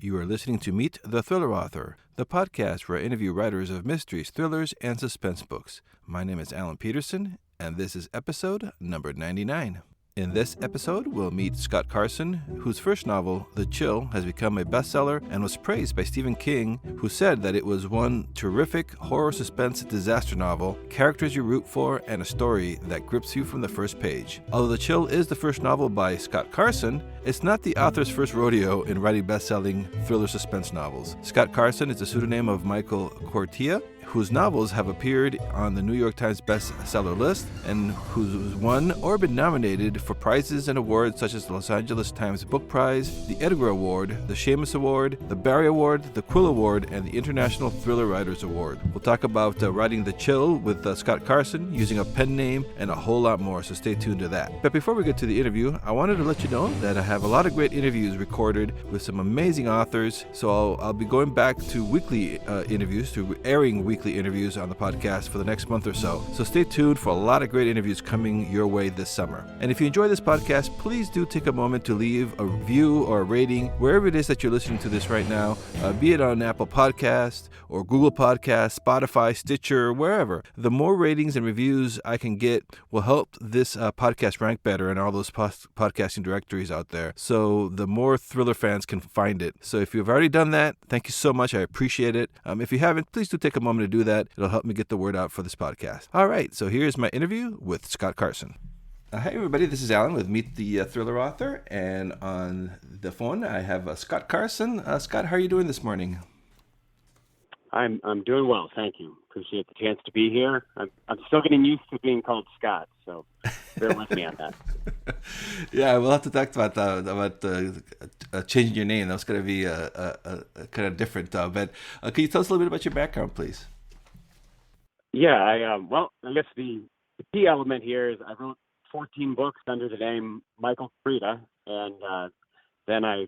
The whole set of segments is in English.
You are listening to Meet the Thriller Author, the podcast where I interview writers of mysteries, thrillers, and suspense books. My name is Alan Peterson, and this is episode number 99. In this episode, we'll meet Scott Carson, whose first novel, The Chill, has become a bestseller and was praised by Stephen King, who said that it was one terrific horror suspense disaster novel, characters you root for, and a story that grips you from the first page. Although The Chill is the first novel by Scott Carson, it's not the author's first rodeo in writing best-selling thriller suspense novels. Scott Carson is the pseudonym of Michael Koryta, whose novels have appeared on the New York Times-bestseller list and who's won or been nominated for prizes and awards such as the Los Angeles Times Book Prize, the Edgar Award, the Shamus Award, the Barry Award, the Quill Award, and the International Thriller Writers Award. We'll talk about writing The Chill with Scott Carson, using a pen name, and a whole lot more, so stay tuned to that. But before we get to the interview, I wanted to let you know that I have a lot of great interviews recorded with some amazing authors, so I'll be going back to weekly interviews, to airing weekly interviews on the podcast for the next month or so. So stay tuned for a lot of great interviews coming your way this summer. And if you enjoy this podcast, please do take a moment to leave a review or a rating wherever it is that you're listening to this right now, be it on Apple Podcasts or Google Podcasts, Spotify, Stitcher, wherever. The more ratings and reviews I can get will help this podcast rank better in all those podcasting directories out there. So the more thriller fans can find it. So if you've already done that, thank you so much. I appreciate it. If you haven't, please do take a moment to do that. It'll help me get the word out for this podcast. All right, so here's my interview with Scott Carson. Hi, everybody. This is Alan with Meet the Thriller Author, and on the phone I have Scott Carson. Scott, how are you doing this morning? I'm doing well, thank you. Appreciate the chance to be here. I'm still getting used to being called Scott, so bear with me on that. Yeah, we'll have to talk about changing your name. That's going to be kind of different. But can you tell us a little bit about your background, please? Yeah, I guess the key element here is I wrote 14 books under the name Michael Koryta, and then I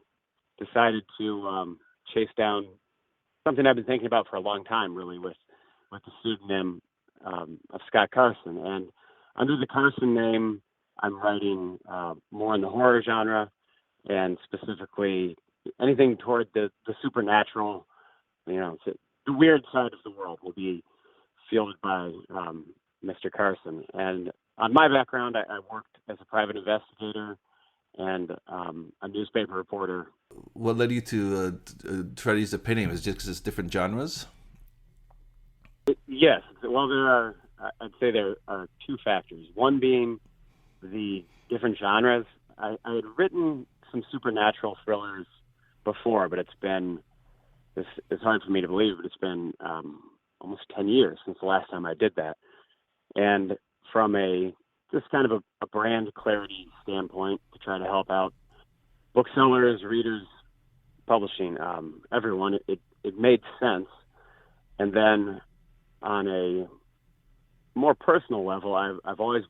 decided to chase down something I've been thinking about for a long time, really, with the pseudonym of Scott Carson. And under the Carson name, I'm writing more in the horror genre, and specifically anything toward the supernatural, the weird side of the world will be fielded by Mr. Carson. And on my background, I worked as a private investigator and a newspaper reporter. What led you to try to use the pen name? Is it just because it's different genres? Yes. Well, I'd say there are two factors. One being the different genres. I had written some supernatural thrillers before, but it's hard for me to believe, but it's been almost 10 years since the last time I did that. And from just kind of a brand clarity standpoint, to try to help out booksellers, readers, publishing, everyone, it made sense. And then on a more personal level, I've always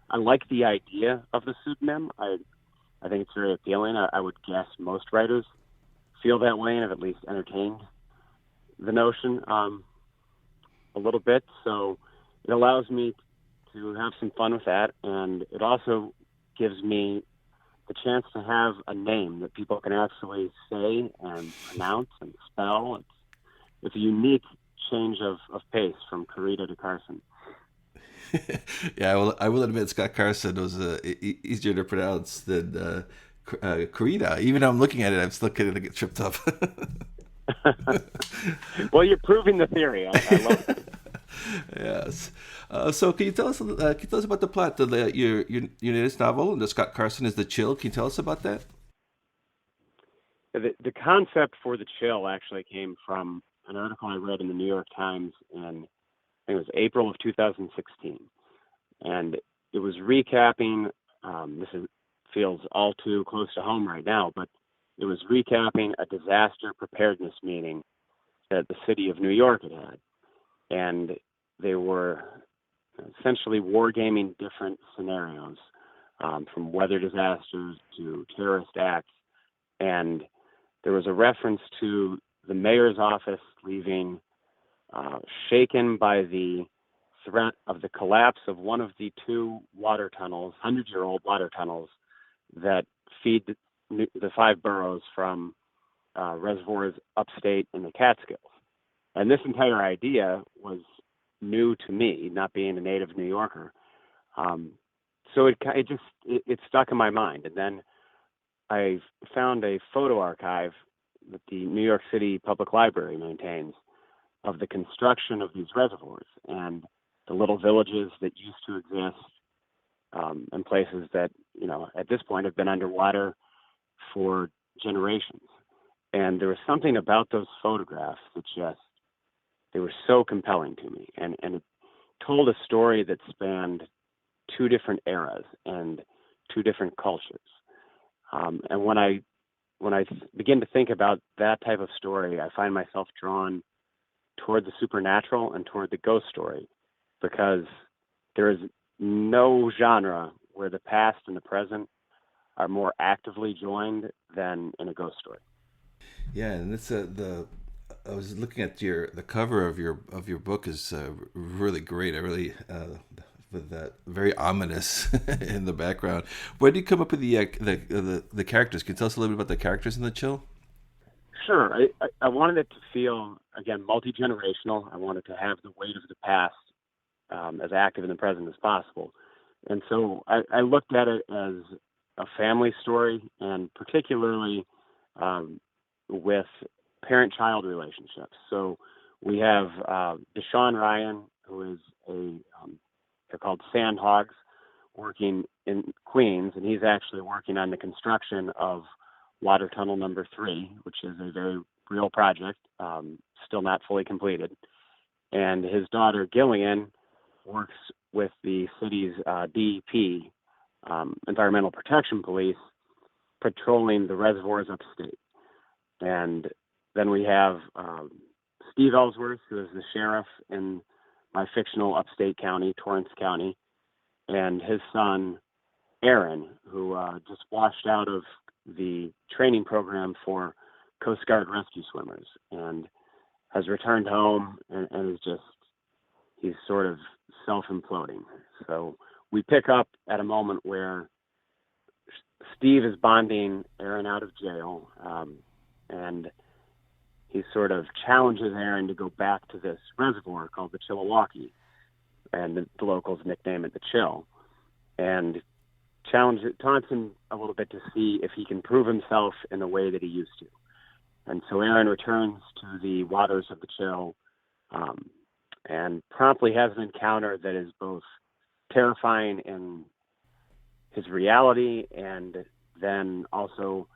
I like the idea of the pseudonym. I think it's very appealing. I would guess most writers feel that way and have at least entertained the notion a little bit. So it allows me to have some fun with that, and it also gives me the chance to have a name that people can actually say and pronounce and spell. It's a unique change of pace from Koryta to Carson. Yeah, I will admit Scott Carson was easier to pronounce than Koryta. Even though I'm looking at it, I'm still going to get tripped up. Well, you're proving the theory. I love it. Yes. So can you tell us about the plot? Your latest novel, The Scott Carson, is The Chill. Can you tell us about that? The concept for The Chill actually came from an article I read in the New York Times in, I think it was April of 2016. And it was recapping, feels all too close to home right now, but it was recapping a disaster preparedness meeting that the city of New York had. And they were essentially wargaming different scenarios, from weather disasters to terrorist acts. And there was a reference to the mayor's office leaving shaken by the threat of the collapse of one of the two water tunnels, 100-year-old water tunnels, that feed the five boroughs from reservoirs upstate in the Catskills. And this entire idea was new to me, not being a native New Yorker. So it stuck in my mind. And then I found a photo archive that the New York City Public Library maintains of the construction of these reservoirs and the little villages that used to exist, and places that, at this point have been underwater for generations. And there was something about those photographs that they were so compelling to me. And it told a story that spanned two different eras and two different cultures. And when I begin to think about that type of story, I find myself drawn toward the supernatural and toward the ghost story, because there is no genre where the past and the present are more actively joined than in a ghost story. Yeah, and it's I was looking at the cover of your book is really great. I really with that very ominous in the background. Where did you come up with the characters? Can you tell us a little bit about the characters in The Chill? Sure. I wanted it to feel, again, multi-generational. I wanted to have the weight of the past as active in the present as possible. And so I looked at it as a family story, and particularly with parent-child relationships. So we have Deshaun Ryan, who is they're called Sandhogs, working in Queens, and he's actually working on the construction of Water Tunnel number 3, which is a very real project, still not fully completed. And his daughter, Gillian, works with the city's DEP, Environmental Protection Police, patrolling the reservoirs upstate. And then we have Steve Ellsworth, who is the sheriff in my fictional upstate county, Torrance County, and his son, Aaron, who just washed out of the training program for Coast Guard rescue swimmers and has returned home and he's sort of self-imploding. So we pick up at a moment where Steve is bonding Aaron out of jail, and he sort of challenges Aaron to go back to this reservoir called the Chilliwaukee, and the locals nickname it the Chill, and taunts him a little bit to see if he can prove himself in the way that he used to. And so Aaron returns to the waters of the Chill, and promptly has an encounter that is both terrifying in his reality, and then also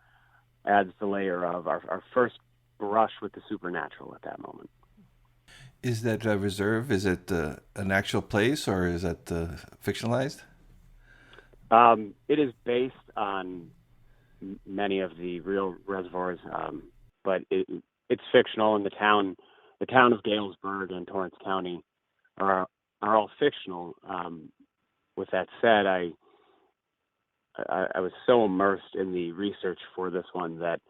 adds the layer of our first brush with the supernatural at that moment. Is that reserve? Is it an actual place, or is that fictionalized? It is based on many of the real reservoirs, but it's fictional. And the town of Galesburg and Torrance County are all fictional. With that said, I was so immersed in the research for this one that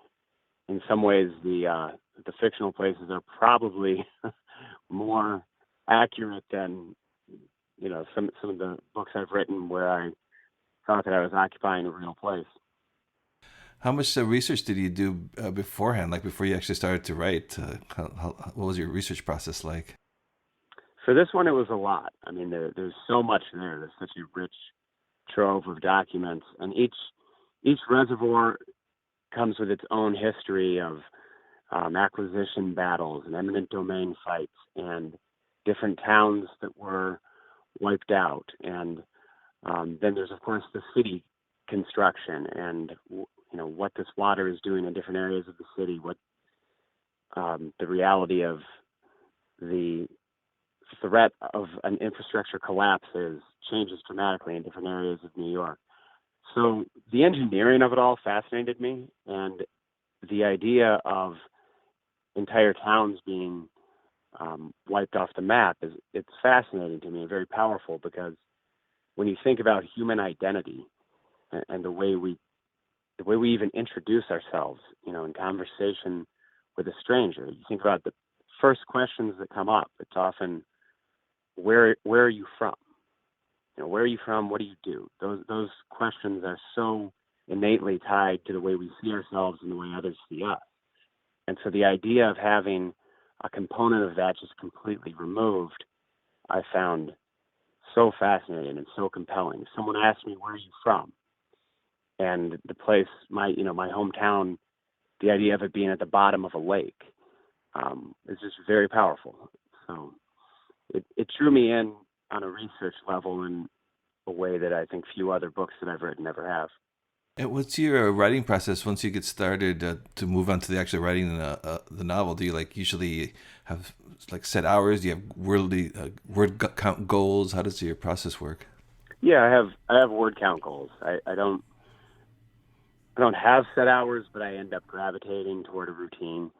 in some ways the fictional places are probably more accurate than some of the books I've written where I thought that I was occupying a real place. How much research did you do beforehand, like before you actually started to write? What was your research process like? For this one, it was a lot. I mean, there's so much there. There's such a rich trove of documents, and each reservoir comes with its own history of acquisition battles and eminent domain fights and different towns that were wiped out. And then there's, of course, the city construction and what this water is doing in different areas of the city, what the reality of the threat of an infrastructure collapse changes dramatically in different areas of New York. So the engineering of it all fascinated me, and the idea of entire towns being wiped off the map it's fascinating to me and very powerful, because when you think about human identity and the way we even introduce ourselves, in conversation with a stranger, you think about the first questions that come up. It's often, where are you from? Where are you from? What do you do? Those questions are so innately tied to the way we see ourselves and the way others see us. And so the idea of having a component of that just completely removed, I found so fascinating and so compelling. Someone asked me, "Where are you from?" And the place, my hometown, the idea of it being at the bottom of a lake, is just very powerful. So it drew me in on a research level in a way that I think few other books that I've written ever have. And what's your writing process once you get started to move on to the actual writing the novel? Do you like usually have like set hours? Do you have count goals? How does your process work? Yeah, I have word count goals. I don't have set hours, but I end up gravitating toward a routine.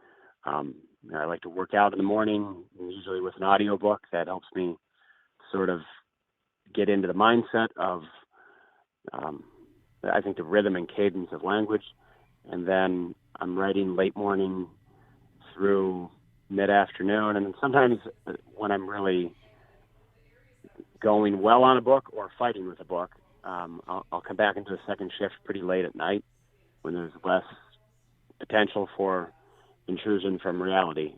I like to work out in the morning, usually with an audiobook that helps me sort of get into the mindset of, I think, the rhythm and cadence of language. And then I'm writing late morning through mid-afternoon. And then sometimes when I'm really going well on a book or fighting with a book, I'll come back into a second shift pretty late at night when there's less potential for intrusion from reality.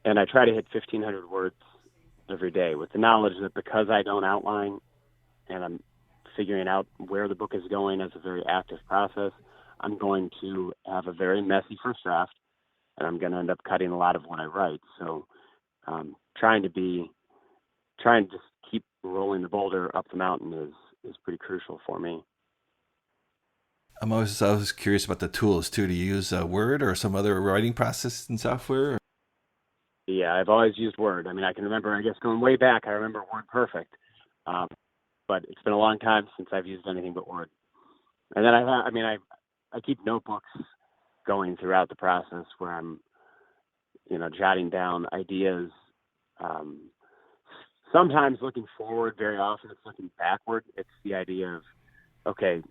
And I try to hit 1,500 words every day with the knowledge that because I don't outline and I'm figuring out where the book is going as a very active process, I'm going to have a very messy first draft, and I'm going to end up cutting a lot of what I write. So trying to just keep rolling the boulder up the mountain is pretty crucial for me. I'm always curious about the tools too. Do you use Word or some other writing process and software? Yeah, I've always used Word. I mean, I can remember, I guess going way back, I remember Word Perfect. But it's been a long time since I've used anything but Word. And then I keep notebooks going throughout the process where I'm, jotting down ideas. Sometimes looking forward, very often it's looking backward. It's the idea of, okay,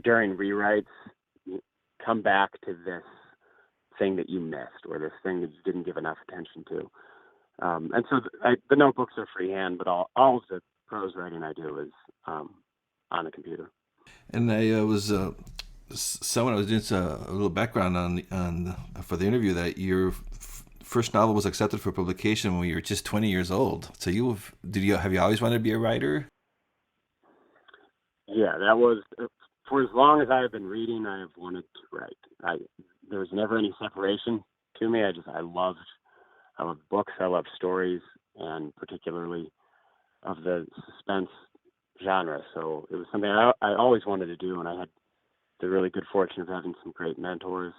during rewrites, come back to this thing that you missed or this thing that you didn't give enough attention to. And so the notebooks are freehand, but all of the prose writing I do is on the computer. And I was someone I was doing a little background on for the interview that your first novel was accepted for publication when you were just 20 years old. So have you always wanted to be a writer? Yeah, that was for as long as I have been reading. I have wanted to write. There was never any separation to me. I love books. I love stories, and particularly of the suspense genre. So it was something I always wanted to do, and I had the really good fortune of having some great mentors,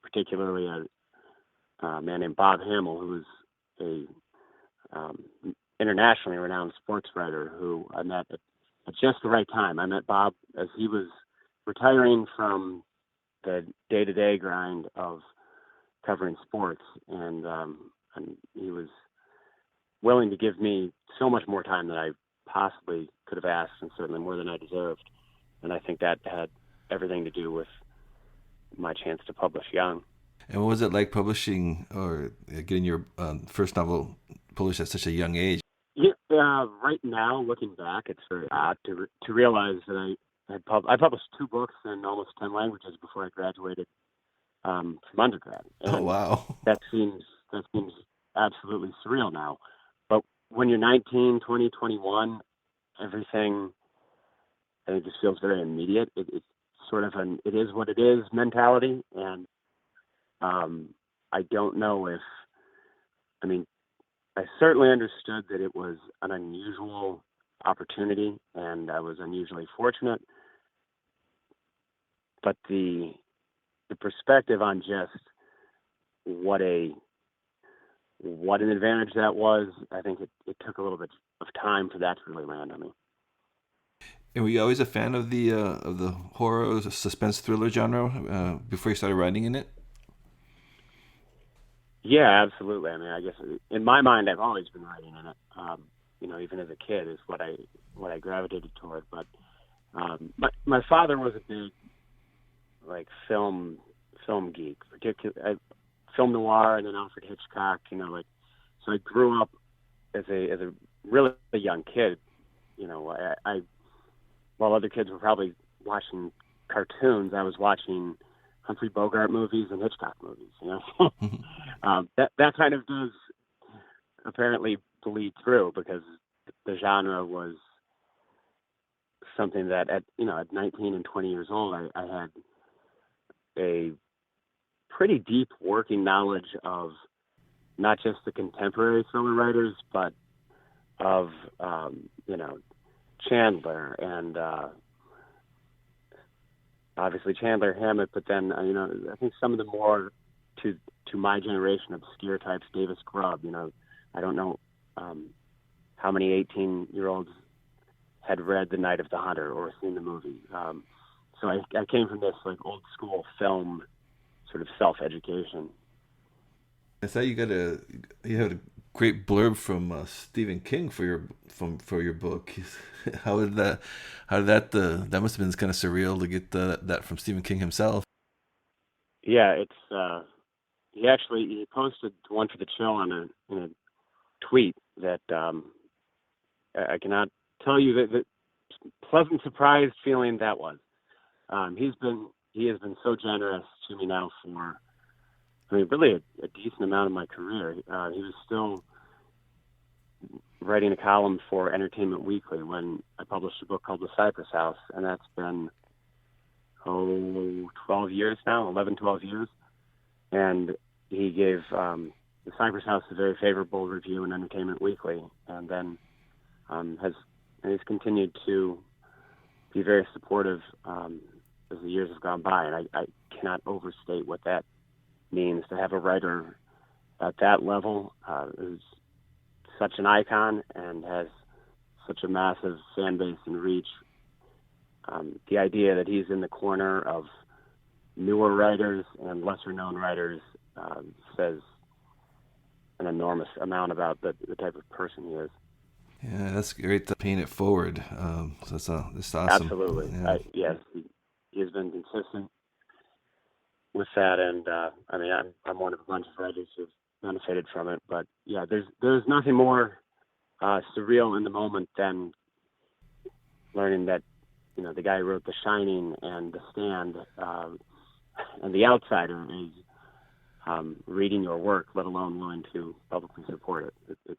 particularly a man named Bob Hamill, who was a internationally renowned sports writer who I met at just the right time. I met Bob as he was retiring from the day-to-day grind of covering sports, and he was willing to give me so much more time than I possibly could have asked, and certainly more than I deserved. And I think that had everything to do with my chance to publish young. And what was it like publishing or getting your first novel published at such a young age? Yeah, right now, looking back, it's very odd to realize that I published 2 books in almost 10 languages before I graduated from undergrad. And Oh, wow. that seems absolutely surreal now. But when you're 19, 20, 21, everything, I think, just feels very immediate. It's sort of it is what it is mentality. And I don't know I certainly understood that it was an unusual opportunity and I was unusually fortunate. But the perspective on just what an advantage that was, I think it took a little bit of time for that to really land on me. And were you always a fan of the horror suspense thriller genre before you started writing in it? Yeah, absolutely. I mean, I guess in my mind, I've always been writing in it. Even as a kid, is what I gravitated toward. But my father was a big film geek, particularly film noir, and then Alfred Hitchcock. So I grew up as a really young kid. I while other kids were probably watching cartoons, I was watching Humphrey Bogart movies and Hitchcock movies. That kind of does apparently bleed through, because the genre was something that at 19 and 20 years old, I had a pretty deep working knowledge of not just the contemporary thriller writers, but of Chandler and obviously Chandler, Hammett, but then I think some of the more to my generation obscure types, Davis Grubb. I don't know how many 18-year-olds had read The Night of the Hunter or seen the movie. So I came from this like old school film sort of self-education. I thought you had a great blurb from Stephen King for your book. How did that that must have been kind of surreal to get that from Stephen King himself. Yeah, it's he posted one for the Chill in a tweet that I cannot tell you that pleasant surprised feeling that was. He has been so generous to me now for, really a decent amount of my career. He was still writing a column for Entertainment Weekly when I published a book called The Cypress House, and that's been 12 years now, 11, 12 years. And he gave The Cypress House a very favorable review in Entertainment Weekly, and then he's continued to be very supportive as the years have gone by. And I cannot overstate what that means to have a writer at that level who's such an icon and has such a massive fan base and reach. The idea that he's in the corner of newer writers and lesser known writers says an enormous amount about the type of person he is. Yeah, that's great to paint it forward. So that's awesome. Absolutely. Yeah. Yes, he has been consistent with that, and I'm one of a bunch of writers who've benefited from it. But yeah, there's nothing more surreal in the moment than learning that the guy who wrote The Shining and The Stand and The Outsider is reading your work, let alone willing to publicly support it. It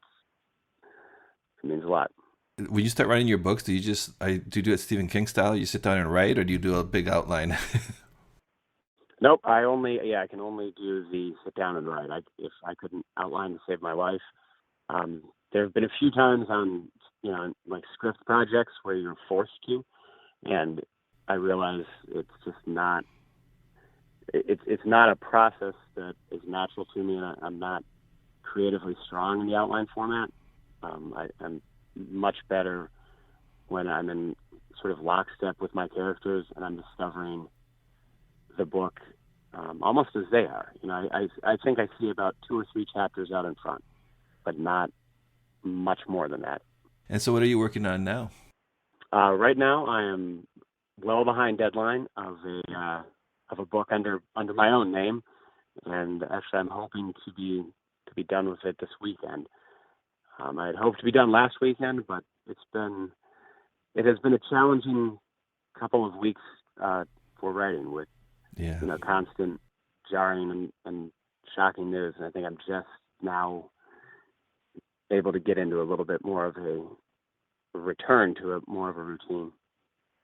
means a lot. When you start writing your books, do you do it Stephen King style? You sit down and write, or do you do a big outline? Nope. I can only do the sit down and write. If I couldn't outline to save my life. There have been a few times on like script projects where you're forced to, and I realize it's just not. It's not a process that is natural to me, and I'm not creatively strong in the outline format. I'm much better when I'm in sort of lockstep with my characters and I'm discovering the book almost as they are. I think I see about 2 or 3 chapters out in front, but not much more than that. And so what are you working on now? Right now I am well behind deadline of a book under my own name, and actually I'm hoping to be done with it this weekend. I had hoped to be done last weekend, but it has been a challenging couple of weeks for writing with constant jarring and shocking news. And I think I'm just now able to get into a little bit more of a return to more of a routine.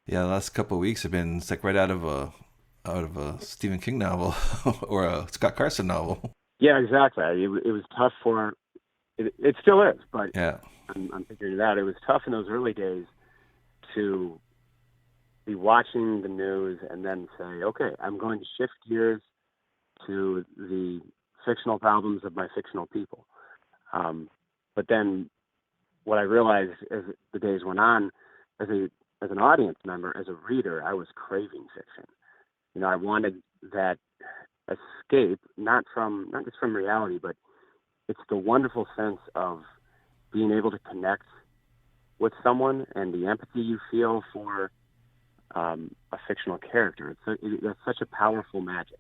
Yeah, the last couple of weeks have been it's like right out of a Stephen King novel or a Scott Carson novel. Yeah, exactly. It was tough for. It still is, but yeah. I'm figuring it out. It was tough in those early days to be watching the news and then say, okay, I'm going to shift gears to the fictional problems of my fictional people. But then what I realized as the days went on, as an audience member, as a reader, I was craving fiction. I wanted that escape, not just from reality, but it's the wonderful sense of being able to connect with someone and the empathy you feel for a fictional character. It's such a powerful magic.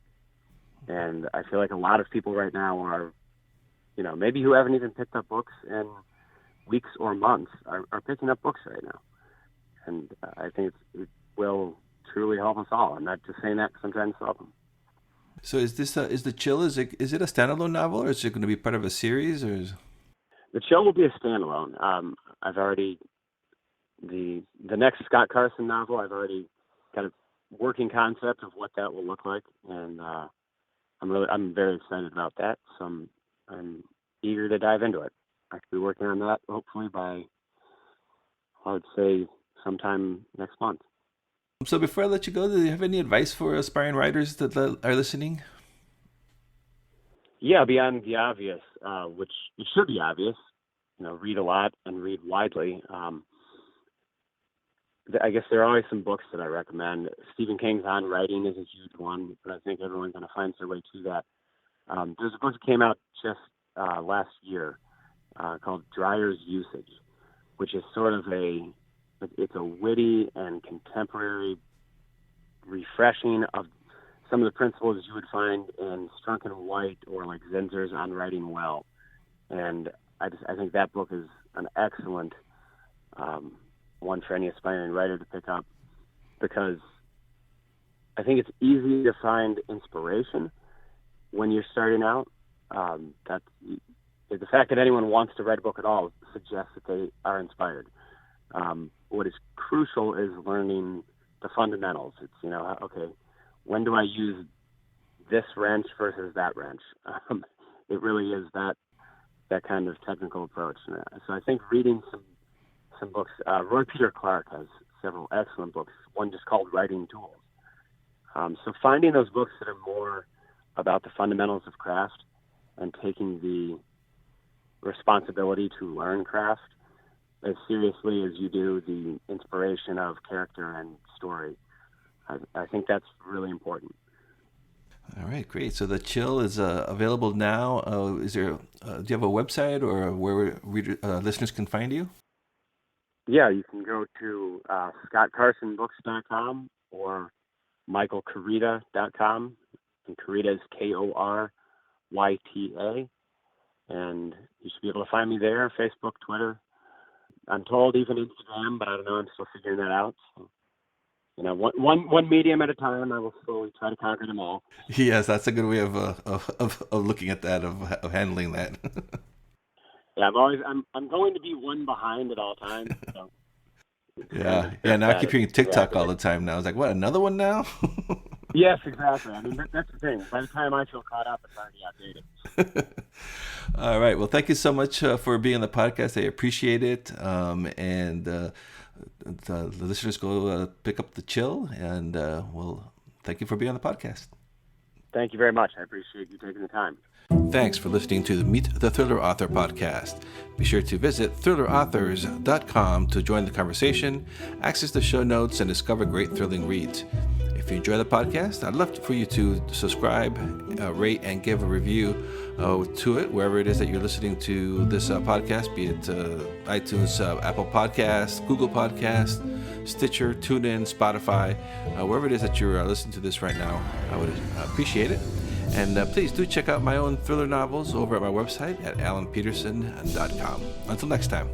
And I feel like a lot of people right now are, maybe who haven't even picked up books in weeks or months are picking up books right now. And I think it will truly help us all. I'm not just saying that because I'm trying to help them. So is this is The Chill, is it a standalone novel, or is it going to be part of a series, or The Chill will be a standalone. I've already the next Scott Carson novel. I've already got a working concept of what that will look like, and I'm very excited about that. So I'm eager to dive into it. I could be working on that hopefully by, I would say, sometime next month. So before I let you go, do you have any advice for aspiring writers that are listening? Yeah, beyond the obvious, which it should be obvious, read a lot and read widely. I guess there are always some books that I recommend. Stephen King's On Writing is a huge one, but I think everyone's going to find their way to that. There's a book that came out just last year called Dreyer's Usage, which is sort of it's a witty and contemporary refreshing of some of the principles you would find in Strunk and White or like Zinzer's On Writing Well. And I think that book is an excellent one for any aspiring writer to pick up, because I think it's easy to find inspiration when you're starting out. That the fact that anyone wants to write a book at all suggests that they are inspired. What is crucial is learning the fundamentals. It's, okay, when do I use this wrench versus that wrench? It really is that kind of technical approach. So I think reading some books, Roy Peter Clark has several excellent books, one just called Writing Tools. So finding those books that are more about the fundamentals of craft and taking the responsibility to learn craft as seriously as you do the inspiration of character and story. I think that's really important. All right, great. So The Chill is available now. Is there? Do you have a website or where listeners can find you? Yeah, you can go to scottcarsonbooks.com or michaelkoryta.com. And Koryta is Koryta. And you should be able to find me there, Facebook, Twitter. I'm told even Instagram, but I don't know. I'm still figuring that out. So, one medium at a time. I will slowly try to conquer them all. Yes, that's a good way of looking at that, of handling that. Yeah, I'm going to be one behind at all times. So yeah. Now I keep hearing TikTok all the time now. I was like, what, another one now? Yes, exactly. I mean, that's the thing. By the time I feel caught up, it's already outdated. All right. Well, thank you so much for being on the podcast. I appreciate it. And the listeners go pick up The Chill. And thank you for being on the podcast. Thank you very much. I appreciate you taking the time. Thanks for listening to the Meet the Thriller Author podcast. Be sure to visit thrillerauthors.com to join the conversation, access the show notes, and discover great thrilling reads. If you enjoy the podcast, I'd love for you to subscribe, rate, and give a review to it, wherever it is that you're listening to this podcast, be it iTunes, Apple Podcasts, Google Podcasts, Stitcher, TuneIn, Spotify, wherever it is that you're listening to this right now. I would appreciate it. And please do check out my own thriller novels over at my website at alanpeterson.com. Until next time.